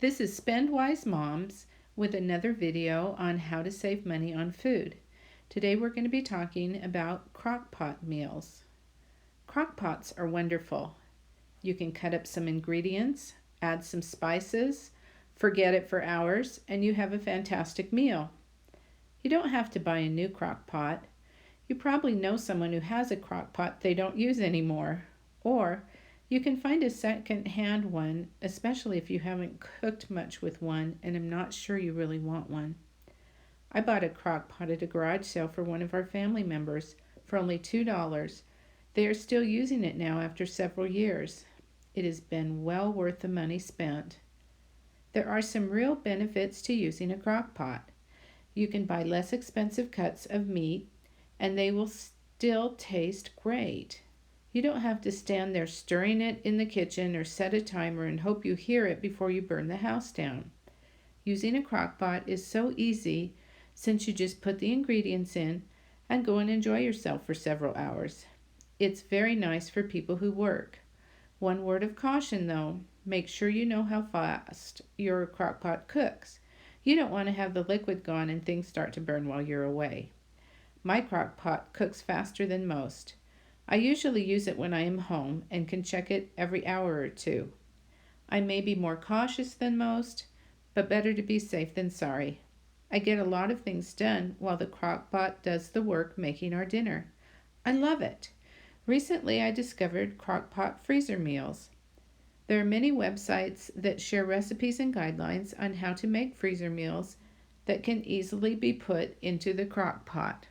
This is Spend Wise Moms with another video on how to save money on food. Today we're going to be talking about crockpot meals. Crockpots are wonderful. You can cut up some ingredients, add some spices, forget it for hours, and you have a fantastic meal. You don't have to buy a new crockpot. You probably know someone who has a crockpot they don't use anymore. Or you can find a second-hand one, especially if you haven't cooked much with one and I'm not sure you really want one. I bought a crockpot at a garage sale for one of our family members for only $2. They are still using it now after several years. It has been well worth the money spent. There are some real benefits to using a crockpot. You can buy less expensive cuts of meat and they will still taste great. You don't have to stand there stirring it in the kitchen or set a timer and hope you hear it before you burn the house down. Using a crockpot is so easy since you just put the ingredients in and go and enjoy yourself for several hours. It's very nice for people who work. One word of caution though, make sure you know how fast your crockpot cooks. You don't want to have the liquid gone and things start to burn while you're away. My crockpot cooks faster than most. I usually use it when I am home and can check it every hour or two. I may be more cautious than most, but better to be safe than sorry. I get a lot of things done while the crockpot does the work making our dinner. I love it. Recently I discovered crockpot freezer meals. There are many websites that share recipes and guidelines on how to make freezer meals that can easily be put into the crockpot.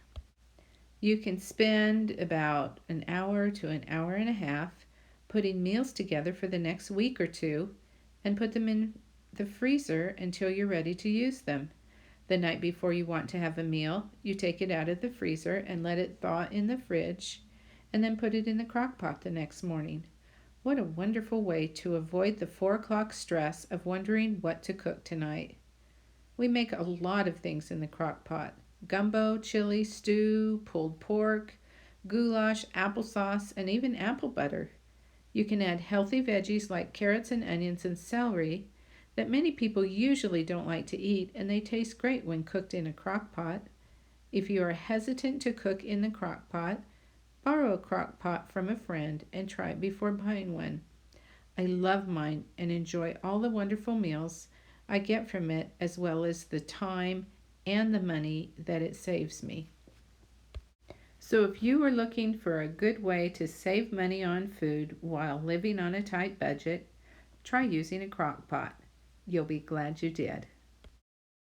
You can spend about an hour to an hour and a half putting meals together for the next week or two and put them in the freezer until you're ready to use them. The night before you want to have a meal, you take it out of the freezer and let it thaw in the fridge and then put it in the crockpot the next morning. What a wonderful way to avoid the 4 o'clock stress of wondering what to cook tonight. We make a lot of things in the crockpot. Gumbo, chili, stew, pulled pork, goulash, applesauce, and even apple butter. You can add healthy veggies like carrots and onions and celery that many people usually don't like to eat, and they taste great when cooked in a crockpot. If you are hesitant to cook in the crockpot, borrow a crockpot from a friend and try it before buying one. I love mine and enjoy all the wonderful meals I get from it, as well as the time and the money that it saves me. So if you are looking for a good way to save money on food while living on a tight budget, try using a crock pot. You'll be glad you did.